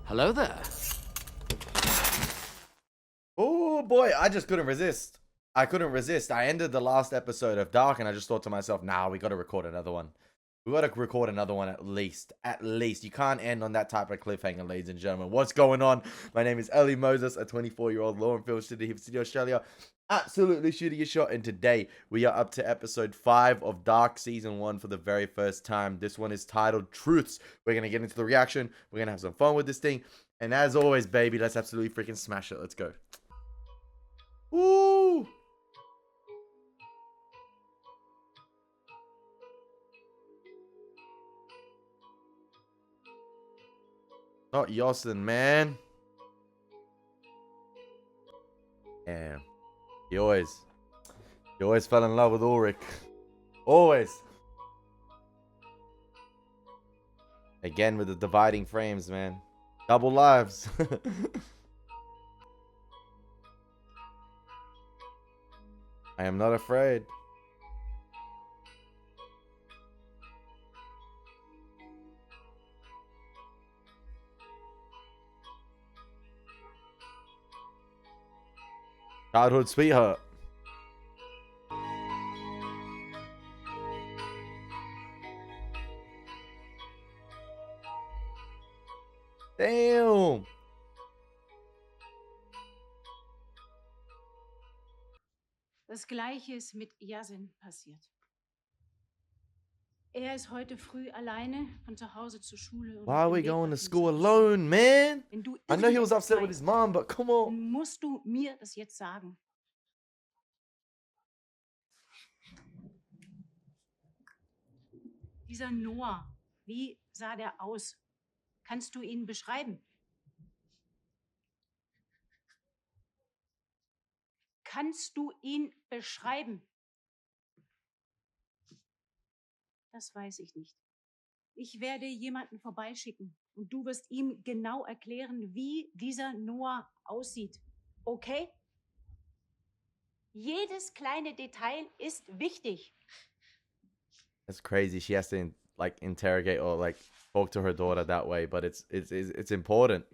Hello there. Oh boy, I just couldn't resist. I couldn't resist. I ended the last episode of Dark and I just thought to myself, nah, we got to record another one. We got to record another one at least. At least. You can't end on that type of cliffhanger, ladies and gentlemen. What's going on? My name is Elie Moses, a 24-year-old law and film student here in City, Australia. Absolutely shooting a shot. And today we are up to episode 5 of Dark Season 1 for the very first time. This one is titled Truths. We're going to get into the reaction. We're going to have some fun with this thing. And as always, baby, let's absolutely freaking smash it. Let's go. Woo! Not Yosin, man. Damn. He always fell in love with Ulrich. Always. Again with the dividing frames, man. Double lives. I am not afraid. Childhood sweetheart. Damn. Das Gleiche ist mit Yasin passiert. Er ist heute früh alleine von zu Hause zur Schule. Und Why are we belegt going to auf dem school Sitzen. alone, man? Wenn du I know he was irgendetwas upset with his weißt, mom, but come on. dann musst du mir das jetzt sagen. Dieser Noah, wie sah der aus? Kannst du ihn beschreiben? Kannst du ihn beschreiben? Das weiß ich nicht. Ich werde jemanden vorbeischicken und du wirst ihm genau erklären, wie dieser Noah aussieht. Okay? Jedes kleine Detail ist wichtig. That's crazy. She has to like interrogate or like talk to her daughter that way, but it's important.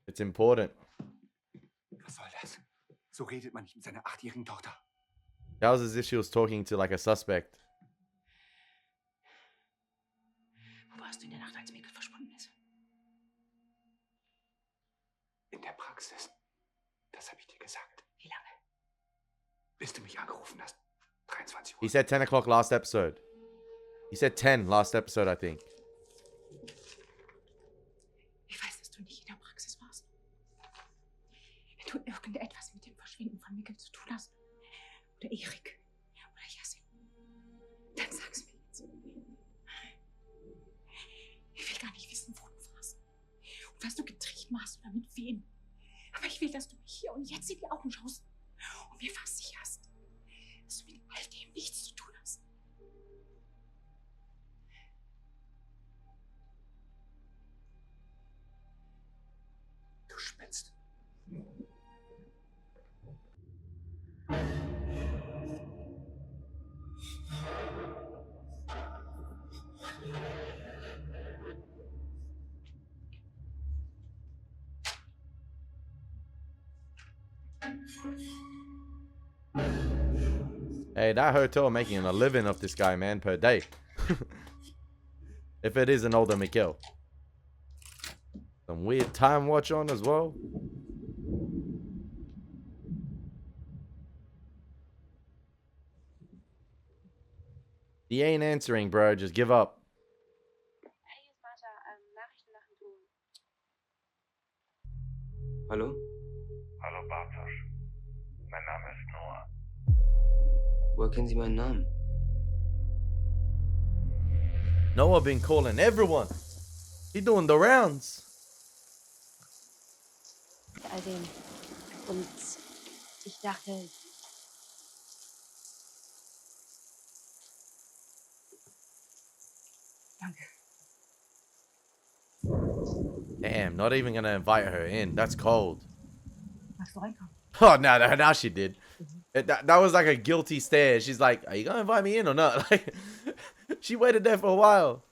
It's important. Was soll das? So redet man nicht mit seiner 8-jährigen Tochter. That was as if she was talking to like a suspect. Wo warst du in der Nacht, als Mikkel verschwunden ist? In der Praxis. Das habe ich dir gesagt. Wie lange? Bis du mich angerufen hast. 23 Uhr. He said 10 o'clock last episode. He said 10 last episode, I think. Ich weiß, dass du nicht in der Praxis warst. Wenn du irgendetwas mit dem Verschwinden von Mikkel zu tun hast, oder Erik, oder Yasin, dann sag's mir jetzt. Ich will gar nicht wissen, wo du warst und was du getrieben hast oder mit wem. Aber ich will, dass du mir hier und jetzt in die Augen schaust und mir versicherst, dass du mit all dem nichts zu tun hast. Du spinnst. Hey, that hotel making a living of this guy, man, per day. If it is an older McGill. Some weird time watch on as well. He ain't answering, bro. Just give up. Hey, hier ist Martha. Nachrichten nach dem Ton. Hallo? Hallo Bartosz, mein Name ist Noah. Woher kennen Sie meinen Namen? Noah been calling everyone. He doing the rounds. All dem. Und ich dachte, Danke. Damn, not even gonna invite her in. That's cold. Magst du reinkommen? Oh, no, now she did. That was like a guilty stare. She's like, are you gonna invite me in or not? Like, she waited there for a while.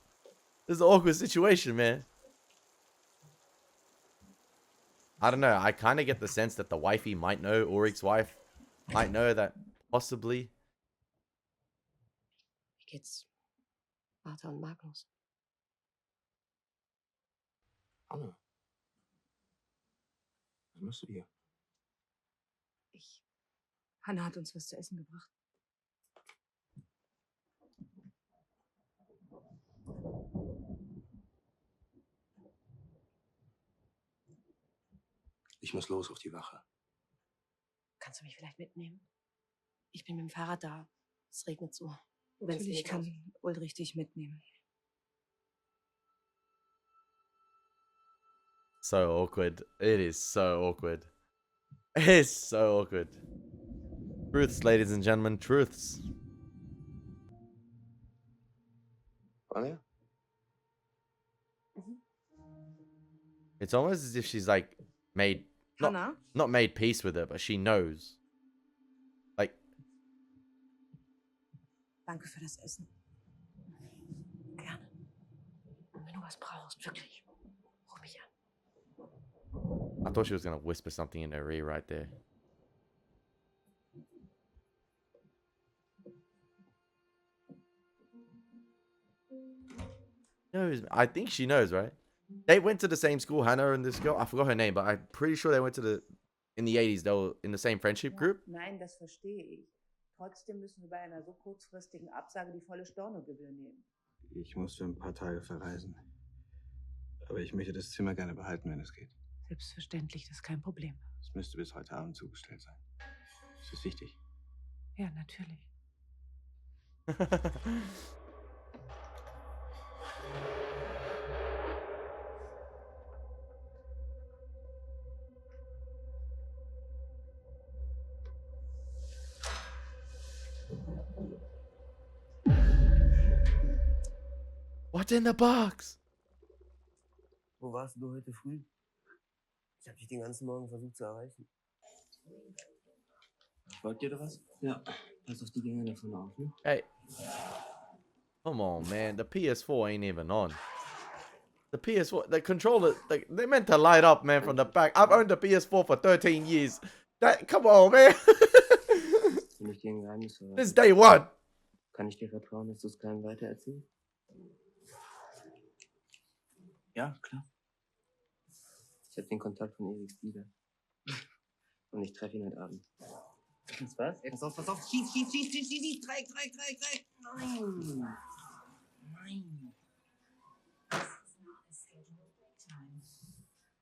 This is an awkward situation, man. I don't know. I kind of get the sense that the wifey might know, Ulrich's wife might know that possibly. Wie geht's Martha und Magnus? Anne. Was machst du hier? Hanna hat uns was zu essen gebracht. Ich muss los auf die Wache. Kannst du mich vielleicht mitnehmen? Ich bin mit dem Fahrrad da. Es regnet so. Natürlich kann Ulrich dich mitnehmen. So awkward. It is so awkward. It's so awkward. Truths, ladies and gentlemen, truths. Anja? It's almost as if she's like made Hanna? not made peace with it, but she knows. Like, Danke für das Essen. Gerne. Und wenn du was brauchst, wirklich, ruf mich an. I thought she was gonna whisper something in her ear right there. Knows. I think she knows, right? They went to the same school, Hannah and this girl. I forgot her name, but I'm pretty sure they went to in the 80s, they were in the same friendship group. Nein, das verstehe ich. Trotzdem müssen wir bei einer so kurzfristigen Absage die volle Stornogebühr nehmen. Ich muss für ein paar Tage verreisen. Aber ich möchte das Zimmer gerne behalten, wenn es geht. Selbstverständlich, das ist kein Problem. Es müsste bis heute Abend zugestellt sein. Ist das wichtig? Ja, natürlich. What's in the box? Wo warst du heute früh? Ich habe dich den ganzen Morgen versucht zu erreichen. Folgt dir da was? Ja, pass auf die Dinger da vorne auf, ne? Hey. Come on, man. The PS4 ain't even on. The PS4, the controller, they meant to light up, man, from the back. I've owned the PS4 for 13 years. Come on, man. Will ich dir ein Geheimnis verraten? This is day one. Kann ich dir vertrauen, dass du es keinem weitererzählst? Ja, klar. Ich habe den Kontakt von Eriks Lieder. Und ich treffe ihn heute Abend. Was? Ey, pass auf. Schieß. Dreieck. Nein.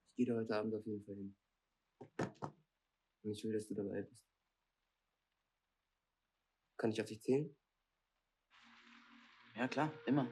Ich gehe da heute Abend auf jeden Fall hin. Und ich will, dass du dabei bist. Kann ich auf dich zählen? Ja, klar, immer.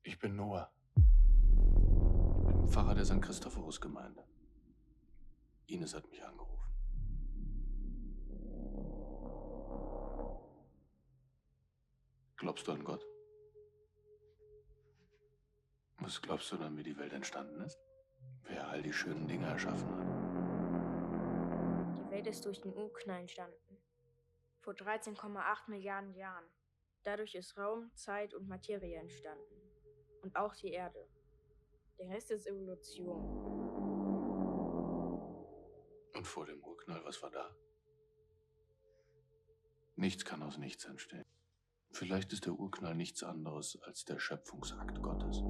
Ich bin Noah. Ich bin Pfarrer der St. Christophorus-Gemeinde. Ines hat mich angerufen. Glaubst du an Gott? Was glaubst du dann, wie die Welt entstanden ist? Wer all die schönen Dinge erschaffen hat? Die Welt ist durch den Urknall entstanden. Vor 13,8 Milliarden Jahren. Dadurch ist Raum, Zeit und Materie entstanden. Und auch die Erde. Der Rest ist Evolution. Und vor dem Urknall, was war da? Nichts kann aus nichts entstehen. Vielleicht ist der Urknall nichts anderes als der Schöpfungsakt Gottes.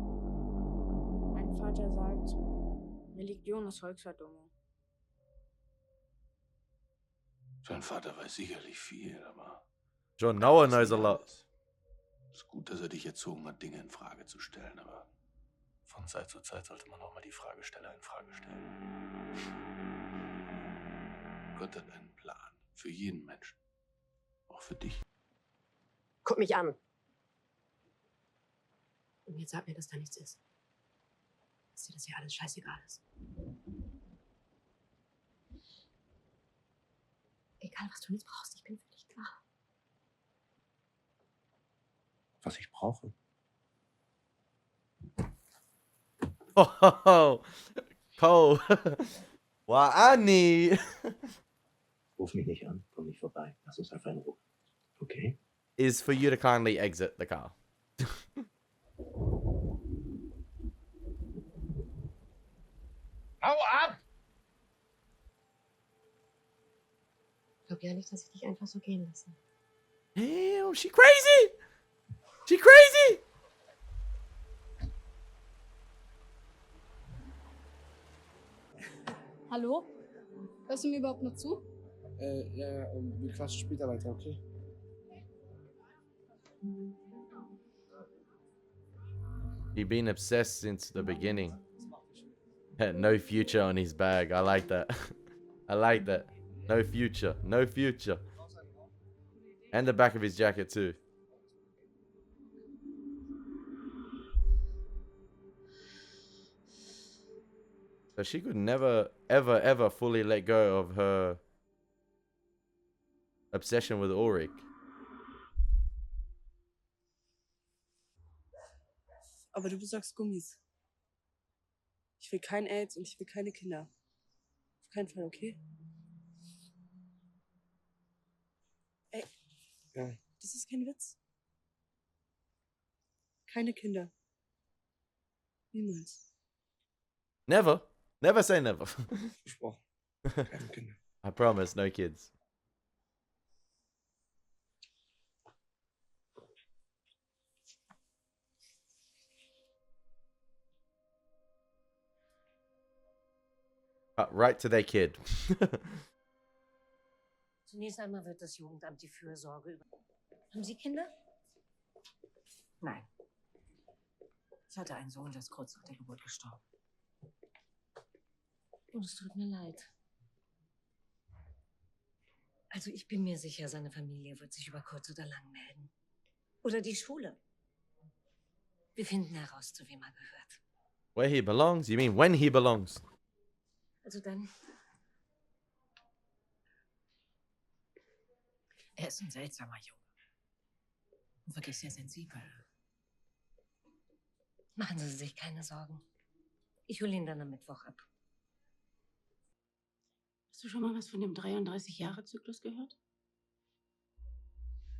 Mein Vater sagt, Religion ist Volksverdummung. Sein Vater weiß sicherlich viel, aber... John Noah knows a lot. Es ist gut, dass er dich erzogen hat, Dinge in Frage zu stellen, aber von Zeit zu Zeit sollte man auch mal die Fragesteller in Frage stellen. Gott hat einen Plan für jeden Menschen. Auch für dich. Guck mich an. Und jetzt sag mir, dass da nichts ist. Dass dir das hier alles scheißegal ist. Egal. Egal, was du jetzt brauchst, ich bin für dich da. Was ich brauche? Oh, Poe. Wa'ani. Ruf mich nicht an, komm nicht vorbei. Lass uns einfach in Ruhe. Okay? Is for you to kindly exit the car. Hau ab! Ich glaube ja nicht, dass ich dich einfach so gehen lasse. Damn, she crazy. She crazy. Hallo? Hörst du mir überhaupt noch zu? Ja, wir quatschen später weiter, okay? He been obsessed since the beginning. No future on his bag. I like that. I like that. No future. No future. And the back of his jacket too. So she could never, ever, ever fully let go of her obsession with Ulrich. Aber du besorgst Gummis. Ich will kein AIDS und ich will keine Kinder. Auf keinen Fall, okay? Ey, Ja. das ist kein Witz. Keine Kinder. Niemals. Never. Never say never. Versprochen. Keine Kinder. I promise, no kids. Cut right to their kid. Zunächst einmal wird das Jugendamt die Fürsorge über... Haben Sie Kinder? Nein. Ich hatte einen Sohn, der ist kurz nach der Geburt gestorben. Und es tut mir leid. Also ich bin mir sicher, seine Familie wird sich über kurz oder lang melden. Oder die Schule. Wir finden heraus, zu wem er gehört. Where he belongs? You mean when he belongs? Also dann... Er ist ein seltsamer Junge. Und wirklich sehr sensibel. Machen Sie sich keine Sorgen. Ich hole ihn dann am Mittwoch ab. Hast du schon mal was von dem 33-Jahre-Zyklus gehört?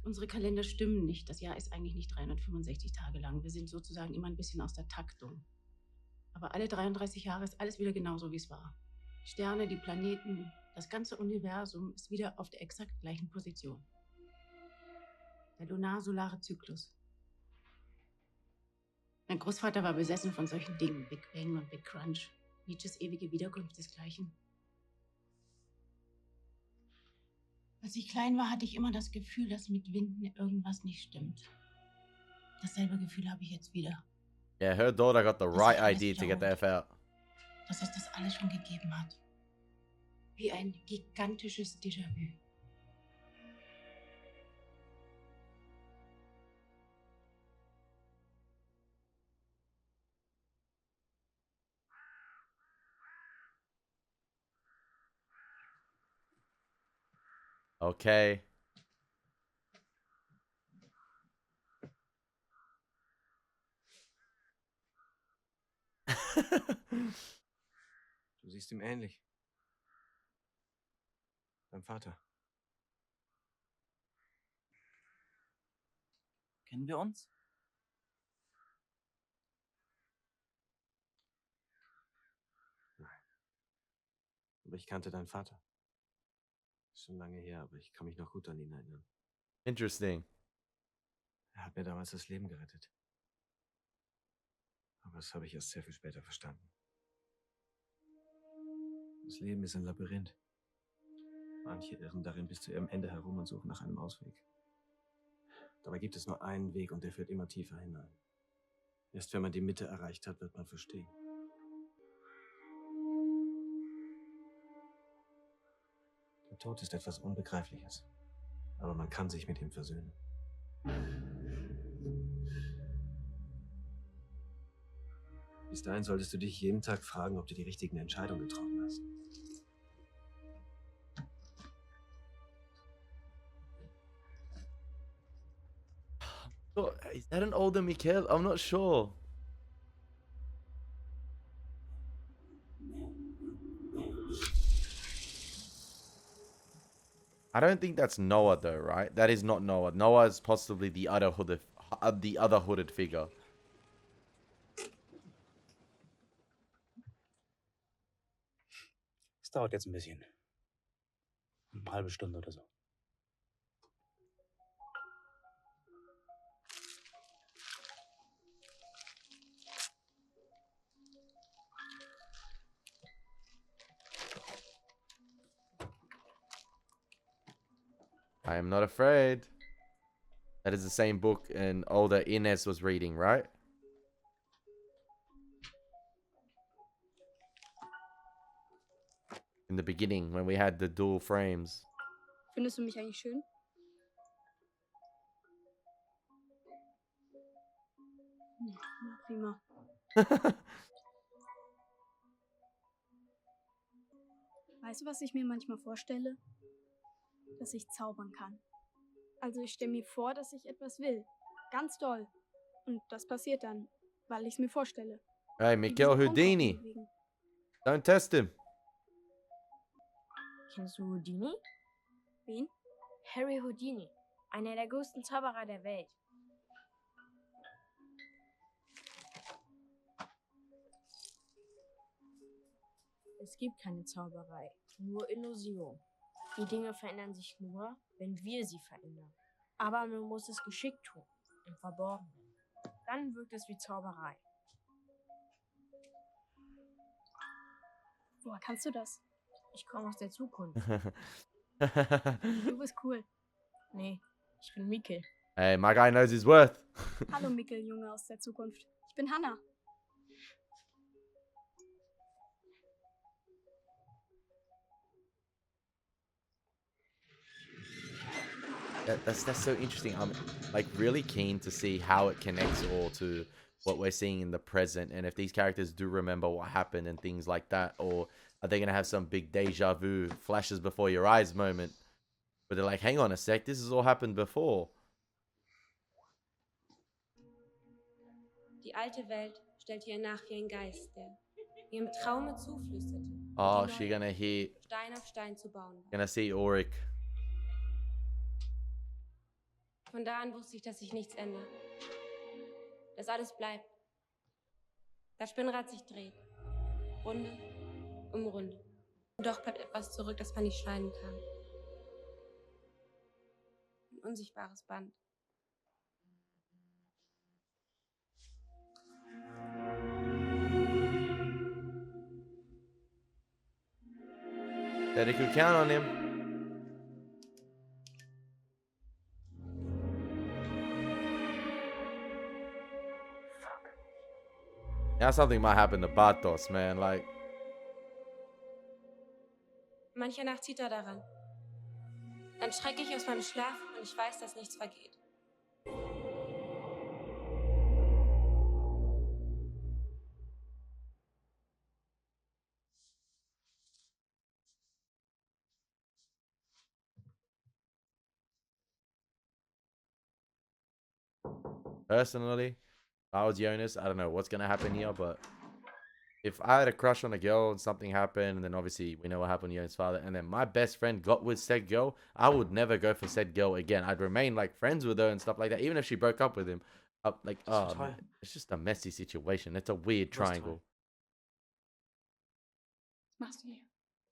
Unsere Kalender stimmen nicht. Das Jahr ist eigentlich nicht 365 Tage lang. Wir sind sozusagen immer ein bisschen aus der Taktung. Aber alle 33 Jahre ist alles wieder genauso, wie es war. Die Sterne, die Planeten, das ganze Universum ist wieder auf der exakt gleichen Position. Der lunar-solare Zyklus. Mein Großvater war besessen von solchen Dingen. Big Bang und Big Crunch. Nietzsches ewige Wiederkunft desgleichen. Als ich klein war, hatte ich immer das Gefühl, dass mit Winden irgendwas nicht stimmt. Dasselbe Gefühl habe ich jetzt wieder. Yeah, her daughter got the Das right ist alles idea to get the F out. Dass es das alles schon gegeben hat. Wie ein gigantisches Déjà-vu. Okay. Du siehst ihm ähnlich. Dein Vater. Kennen wir uns? Nein. Aber ich kannte deinen Vater. Ist schon lange her, aber ich kann mich noch gut an ihn erinnern. Interesting. Er hat mir damals das Leben gerettet. Aber das habe ich erst sehr viel später verstanden. Das Leben ist ein Labyrinth. Manche irren darin bis zu ihrem Ende herum und suchen nach einem Ausweg. Dabei gibt es nur einen Weg und der führt immer tiefer hinein. Erst wenn man die Mitte erreicht hat, wird man verstehen. Der Tod ist etwas Unbegreifliches, aber man kann sich mit ihm versöhnen. Bis dahin solltest du dich jeden Tag fragen, ob du die richtigen Entscheidungen getroffen hast. Oh, is that an older Mikhail? I'm not sure. I don't think that's Noah though, right? That is not Noah. Noah is possibly the other hooded figure. Es dauert jetzt ein bisschen. Eine halbe Stunde oder so. I am not afraid. That is the same book an older Inez was reading, right? In the beginning, when we had the dual frames. Findest du mich eigentlich schön? Na, prima. Weißt du, was ich mir manchmal vorstelle? Dass ich zaubern kann. Also ich stelle mir vor, dass ich etwas will. Ganz doll. Und das passiert dann, weil ich es mir vorstelle. Hey, Mikhail Houdini. Don't test him. Kennst du Houdini? Wen? Harry Houdini. Einer der größten Zauberer der Welt. Es gibt keine Zauberei, nur Illusion. Die Dinge verändern sich nur, wenn wir sie verändern. Aber man muss es geschickt tun, im Verborgenen. Dann wirkt es wie Zauberei. Woher kannst du das? Ich komme aus der Zukunft. Du bist cool. Nee, ich bin Mikkel. Hey, my guy knows his worth. Hallo Mikkel, Junge aus der Zukunft. Ich bin Hannah. That's so interesting. I'm like really keen to see how it connects all to what we're seeing in the present, and if these characters do remember what happened and things like that, or are they gonna have some big deja vu, flashes before your eyes moment, where they're like, "Hang on a sec, this has all happened before." Die alte Welt stellte ihr nach wie ein Geist, der ihrem Traume zuflüsterte. Oh, die she neue gonna hear, Stein auf Stein zu bauen. gonna see Auric. Von da an wusste ich, dass sich nichts ändert. Dass alles bleibt. Das Spinnrad sich dreht. Runde um Runde. Und doch bleibt etwas zurück, das man nicht scheiden kann. Ein unsichtbares Band. That he could count on him. Yeah, something might happen to Bartos, man. Like, Manche Nacht zieht er daran. Dann schrecke ich aus meinem Schlaf und ich weiß, dass nichts vergeht. personally, if I was Jonas, I don't know what's gonna happen here, but if I had a crush on a girl and something happened, and then obviously we know what happened to Jonas' father, and then my best friend got with said girl, I would never go for said girl again. I'd remain like friends with her and stuff like that, even if she broke up with him. Like, man, it's just a messy situation. It's a weird triangle. Was machst du hier?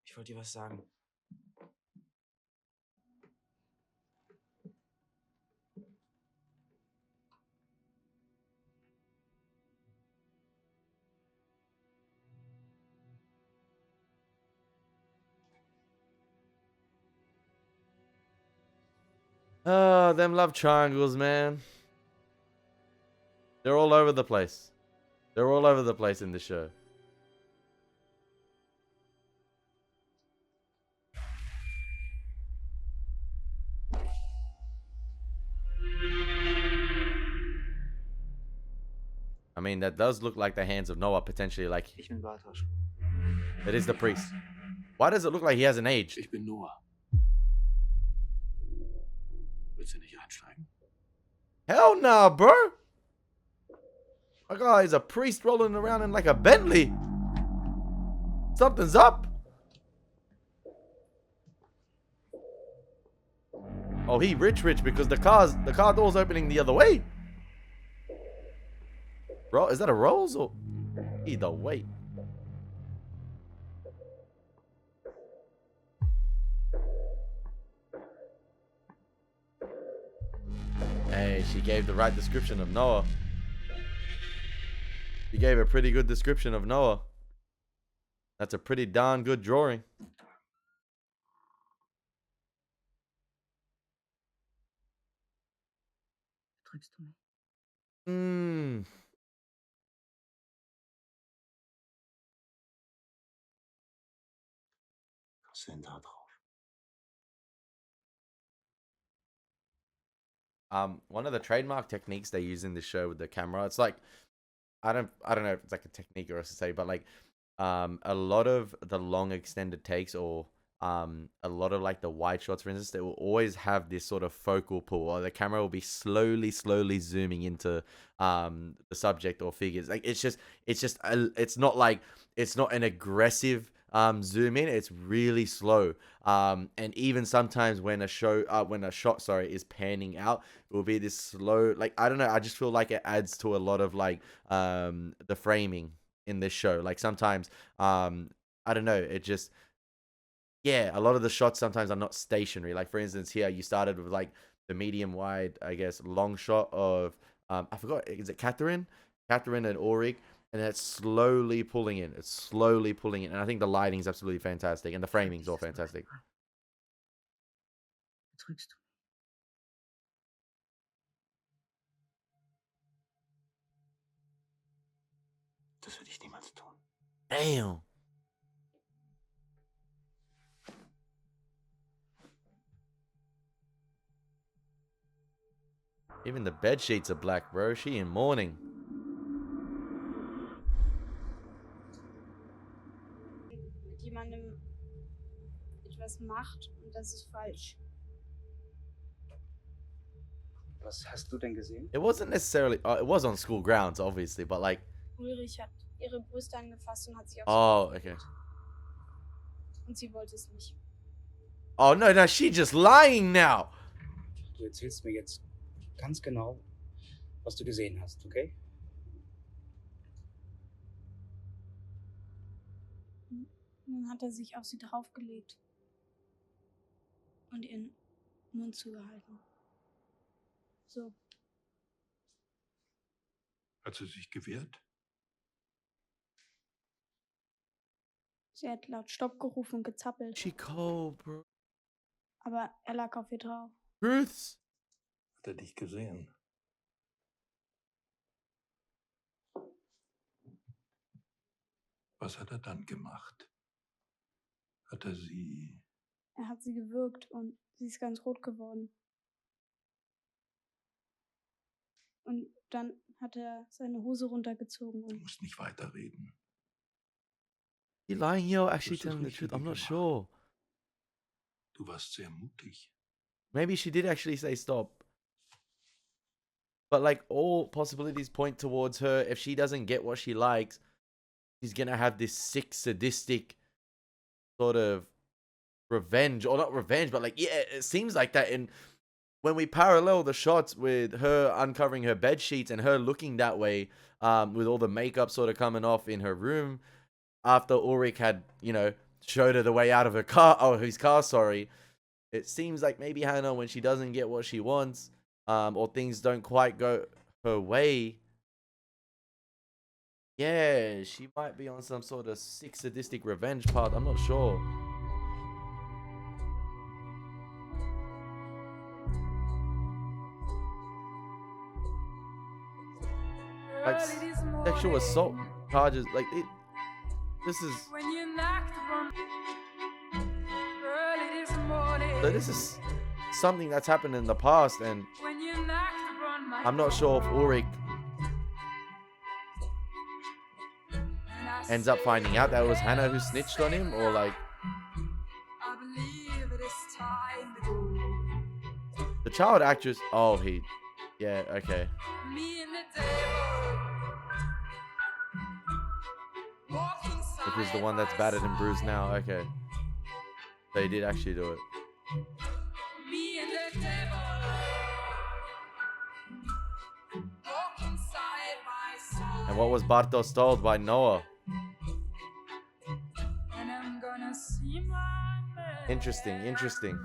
Ich wollte dir was sagen. Oh, them love triangles, man. They're all over the place. They're all over the place in the show. I mean, that does look like the hands of Noah, potentially. Like, Ich bin Bartosz. it is the priest. Why does it look like he hasn't aged? Ich bin Noah. Willst du nicht einsteigen? Hell nah, bro. My guy is a priest rolling around in like a Bentley. Something's up. Oh, he rich because the car door's opening the other way. Bro, is that a Rolls or either way? Hey, she gave the right description of Noah. She gave a pretty good description of Noah. That's a pretty darn good drawing. Drückst du mich? Was ist denn da drauf? One of the trademark techniques they use in this show with the camera, it's like I don't know if it's like a technique or to say, but like a lot of the long extended takes or a lot of like the wide shots, for instance, they will always have this sort of focal pull, or the camera will be slowly zooming into the subject or figures. Like it's not an aggressive zoom in. It's really slow. And even sometimes when a shot is panning out, it will be this slow. Like I don't know. I just feel like it adds to a lot of like the framing in this show. Like sometimes I don't know. It just. Yeah, a lot of the shots sometimes are not stationary. Like for instance, here you started with like the medium wide, I guess, long shot of I forgot, is it Catherine and Ulrich, and it's slowly pulling in. And I think the lighting's absolutely fantastic, and the framing's all fantastic. Drückst du? Das würde ich niemals tun. Damn. Even the bed sheets are black, bro. She in mourning. Mit jemandem etwas macht und das ist falsch. Was hast du denn gesehen? It wasn't necessarily. It was on school grounds, obviously, but like. Ulrich hat ihre Brüste angefasst und hat sie auf Oh, okay. Und sie wollte es nicht. Oh no, she just lying now. Du erzählst mir jetzt ganz genau, was du gesehen hast, okay? Dann hat er sich auf sie draufgelegt und ihren Mund zugehalten. So. Hat sie sich gewehrt? Sie hat laut Stopp gerufen und gezappelt. She cold, bro. Aber er lag auf ihr drauf. Truths. Hat er dich gesehen? Was hat er dann gemacht? Hat er sie... Er hat sie gewürgt und sie ist ganz rot geworden. Und dann hat er seine Hose runtergezogen. Und Du musst nicht weiterreden. You lying here or actually Du hast das telling the truth? Richtige I'm not gemacht. sure. Du warst sehr mutig. Maybe she did actually say stop. But like all possibilities point towards her. If she doesn't get what she likes, she's gonna have this sick, sadistic sort of revenge, or not revenge, but like yeah, it seems like that. And when we parallel the shots with her uncovering her bed sheets and her looking that way, with all the makeup sort of coming off in her room after Ulrich had, you know, showed her the way out of her car, his car, sorry. It seems like maybe Hannah, when she doesn't get what she wants, or things don't quite go her way, yeah, she might be on some sort of sick, sadistic revenge path. I'm not sure. Like sexual assault charges, like this is. So this is something that's happened in the past, and I'm not sure if Ulrich ends up finding out that it was Hannah who snitched on him, or like the child actress. Oh, Yeah, okay. Which is the one that's battered and bruised now. Okay. They did actually do it. And what was Bartos told by Noah? Interesting, interesting.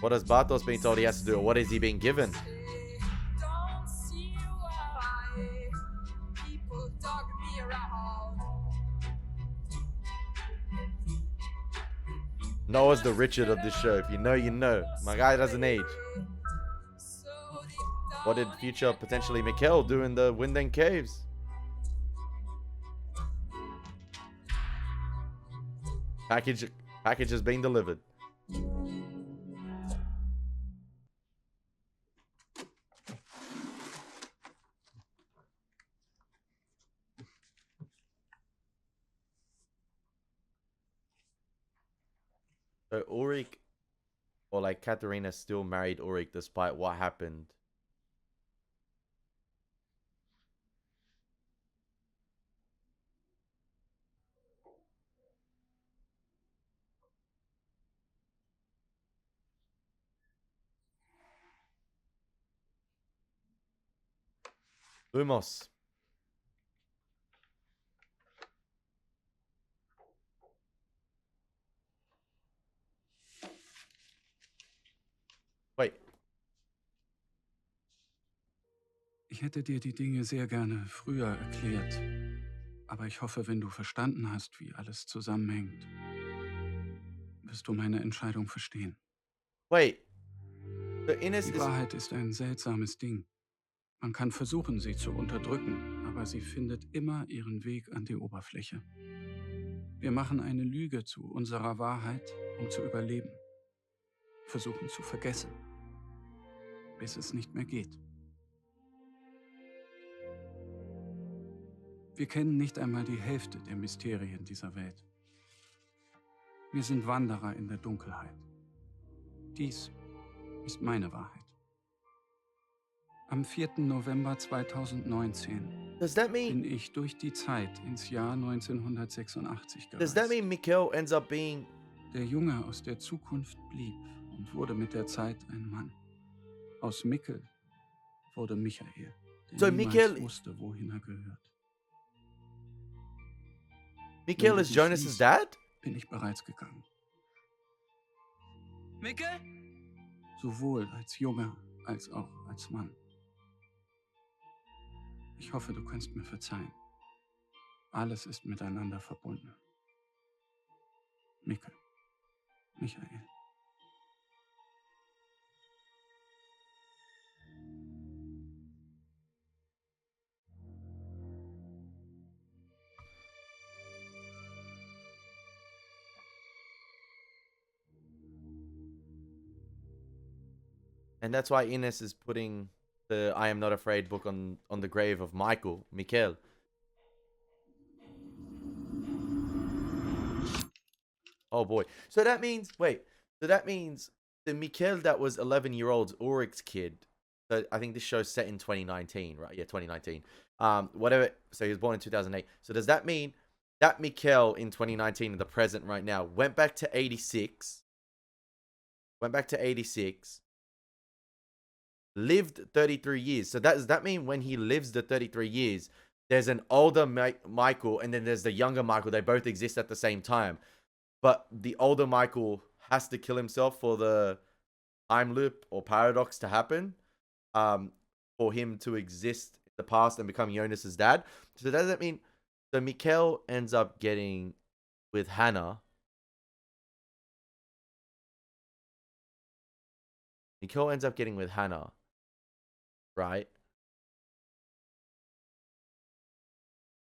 What has Bartos been told he has to do? Or what is he being given? Noah's the Richard of this show. If you know, you know. My guy doesn't age. What did future potentially Mikhail do in the Winden Caves? Package is being delivered. So Ulrich, or like Katharina, still married Ulrich despite what happened. Lumos. Wait. Ich hätte dir die Dinge sehr gerne früher erklärt. Aber ich hoffe, wenn du verstanden hast, wie alles zusammenhängt, wirst du meine Entscheidung verstehen. Wait. Die Wahrheit ist ein seltsames Ding. Man kann versuchen, sie zu unterdrücken, aber sie findet immer ihren Weg an die Oberfläche. Wir machen eine Lüge zu unserer Wahrheit, um zu überleben. Versuchen zu vergessen, bis es nicht mehr geht. Wir kennen nicht einmal die Hälfte der Mysterien dieser Welt. Wir sind Wanderer in der Dunkelheit. Dies ist meine Wahrheit. Am 4. November 2019 bin ich durch die Zeit ins Jahr 1986 gereist. Does that mean Mikhail ends up being... Der Junge aus der Zukunft blieb und wurde mit der Zeit ein Mann. Aus Mikkel wurde Michael, der niemals wusste, wohin er gehört. Mikhail is Jonas' dad? Bin ich bereits gegangen. Mikkel? Sowohl als Junge als auch als Mann. Ich hoffe, du kannst mir verzeihen. Alles ist miteinander verbunden. Mikkel. Michael. And that's why Ines is putting the I Am Not Afraid book on the grave of Mikhail. Oh boy. So that means, wait. So that means the Mikhail that was 11-year-old Ulrich's kid. So I think this show's set in 2019, right? Yeah, 2019. Whatever. So he was born in 2008. So does that mean that Mikhail in 2019, in the present right now, went back to 86? Went back to 86. Lived 33 years. So does that mean when he lives the 33 years, there's an older Michael and then there's the younger Michael. They both exist at the same time. But the older Michael has to kill himself for the time loop or paradox to happen. For him to exist in the past and become Jonas's dad. So does that mean... So Mikhail ends up getting with Hannah. Mikhail ends up getting with Hannah. Right?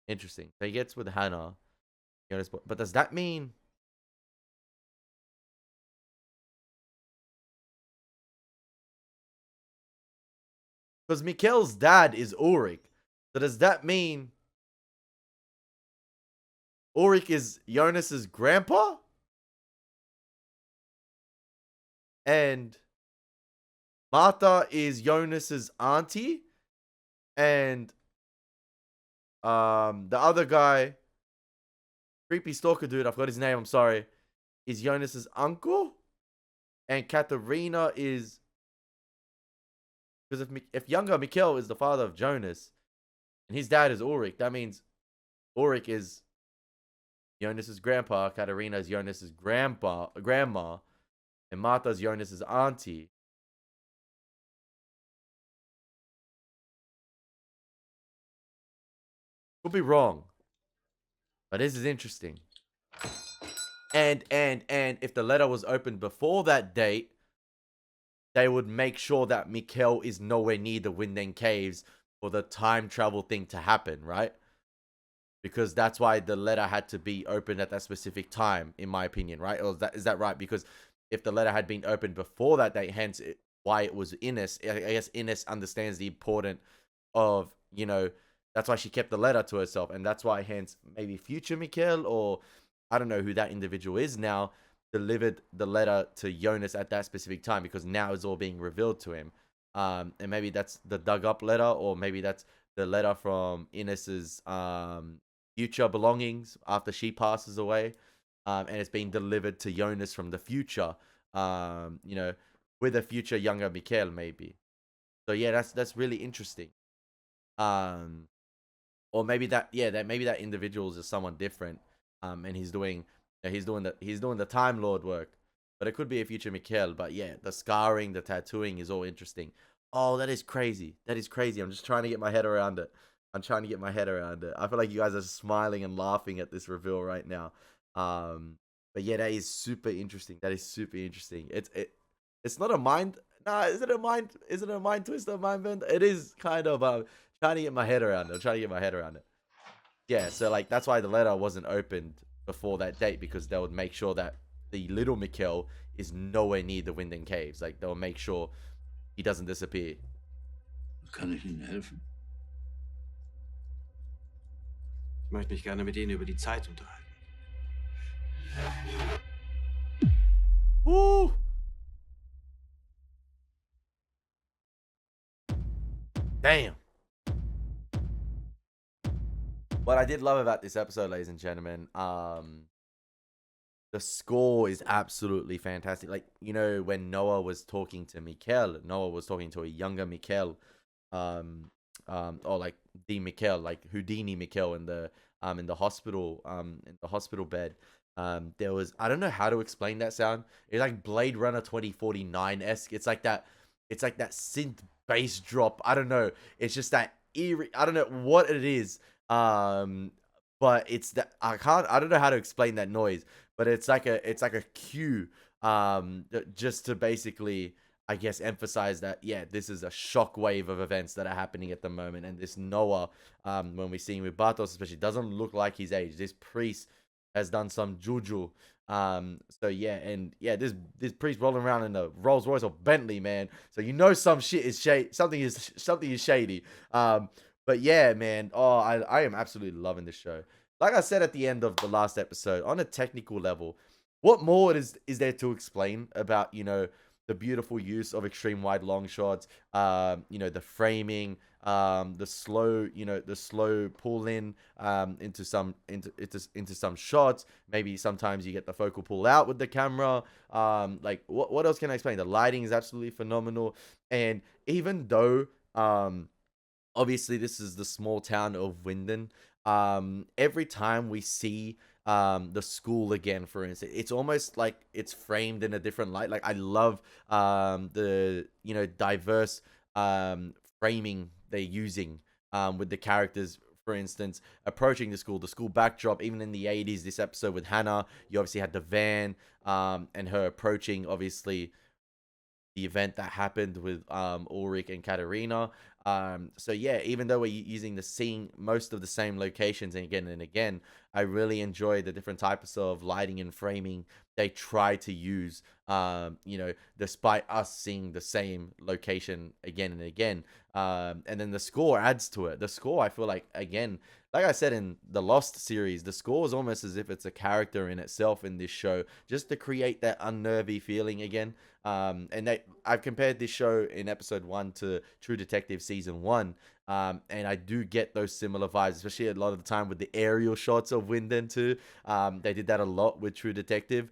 Interesting. So he gets with Hannah. But does that mean... Because Mikhail's dad is Ulrich. So does that mean... Ulrich is Jonas's grandpa? and Martha is Jonas's auntie, and the other guy, creepy stalker dude, I forgot his name, I'm sorry, is Jonas's uncle, and Katharina is, because if younger Mikkel is the father of Jonas, and his dad is Ulrich, that means Ulrich is Jonas's grandpa, Katharina is Jonas's grandma, and Martha is Jonas's auntie. Could be wrong, but this is interesting. And if the letter was opened before that date, they would make sure that Mikkel is nowhere near the Winden Caves for the time travel thing to happen, right? Because that's why the letter had to be opened at that specific time, in my opinion, right? Or is that right? Because if the letter had been opened before that date, hence why it was Ines, I guess Ines understands the importance of, you know, that's why she kept the letter to herself, and that's why hence maybe future Mikkel, or I don't know who that individual is now, delivered the letter to Jonas at that specific time, because now it's all being revealed to him. And maybe that's the dug up letter, or maybe that's the letter from Ines's future belongings after she passes away, and it's being delivered to Jonas from the future, you know, with a future younger Mikkel maybe. So yeah, that's really interesting. Or maybe maybe that individual is just someone different, and he's doing the Time Lord work, but it could be a future Mikkel. But yeah, the scarring, the tattooing is all interesting. Oh, that is crazy. That is crazy. I'm just trying to get my head around it. I feel like you guys are smiling and laughing at this reveal right now. But yeah, that is super interesting. It's not a mind. Nah, is it a mind twist or mind bend? It is kind of trying to get my head around it. Yeah, so like that's why the letter wasn't opened before that date, because they would make sure that the little Mikkel is nowhere near the Winden Caves. Like they'll make sure he doesn't disappear. Kann ich Ihnen helfen? Ich möchte mich gerne mit Ihnen über die Zeit unterhalten. Woo! Damn. What I did love about this episode, ladies and gentlemen, the score is absolutely fantastic. Like, you know, when Noah was talking to Mikkel, Noah was talking to a younger Mikkel, or like the Mikkel, like Houdini Mikkel in the hospital bed. There was, I don't know how to explain that sound. It's like Blade Runner 2049-esque. It's like that synth bass drop. I don't know. It's just that eerie. I don't know what it is. But it's that I don't know how to explain that noise, but it's like a cue, just to basically, I guess, emphasize that, yeah, this is a shockwave of events that are happening at the moment. And this Noah, when we see him with Bartos especially, doesn't look like his age. This priest has done some juju. So yeah, and yeah, this priest rolling around in a Rolls Royce or Bentley, man. So you know some shit is shady. Something is shady. But yeah, man, I am absolutely loving this show. Like I said at the end of the last episode, on a technical level, what more is there to explain about, you know, the beautiful use of extreme wide long shots, you know, the framing, the slow pull in into some shots. Maybe sometimes you get the focal pull out with the camera. Like what else can I explain? The lighting is absolutely phenomenal, and even though obviously this is the small town of Winden, every time we see the school again, for instance, it's almost like it's framed in a different light. Like I love the, you know, diverse framing they're using with the characters, for instance, approaching the school backdrop. Even in the 80s, this episode with Hannah, you obviously had the van and her approaching, obviously, the event that happened with Ulrich and Katharina. So yeah, even though we're using most of the same locations and again, I really enjoy the different types of lighting and framing they try to use, you know, despite us seeing the same location again and again. And then the score adds to it. The score, I feel like, again, like I said in the Lost series, the score is almost as if it's a character in itself in this show, just to create that unnervy feeling again. And I've compared this show in episode 1 to True Detective season 1. And I do get those similar vibes, especially a lot of the time with the aerial shots of Winden too. They did that a lot with True Detective.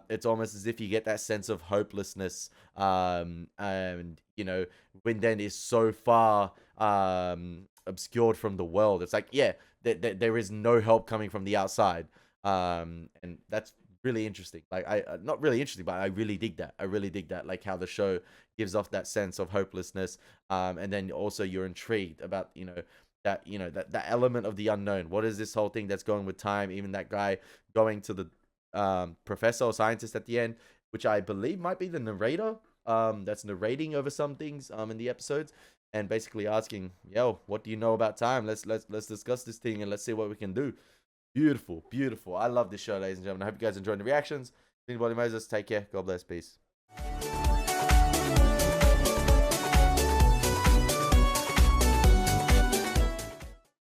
It's almost as if you get that sense of hopelessness. And, you know, Winden is so far obscured from the world. It's like, yeah, there is no help coming from the outside. And that's really interesting. Like, not really interesting, but I really dig that. I really dig that, like how the show gives off that sense of hopelessness. And then also you're intrigued about, that element of the unknown. What is this whole thing that's going with time? Even that guy going to the professor or scientist at the end, which I believe might be the narrator, that's narrating over some things in the episodes, and basically asking, yo, what do you know about time? Let's discuss this thing and let's see what we can do. Beautiful, beautiful. I love this show, ladies and gentlemen. I hope you guys enjoyed the reactions. Elie Moses, take care. God bless. Peace.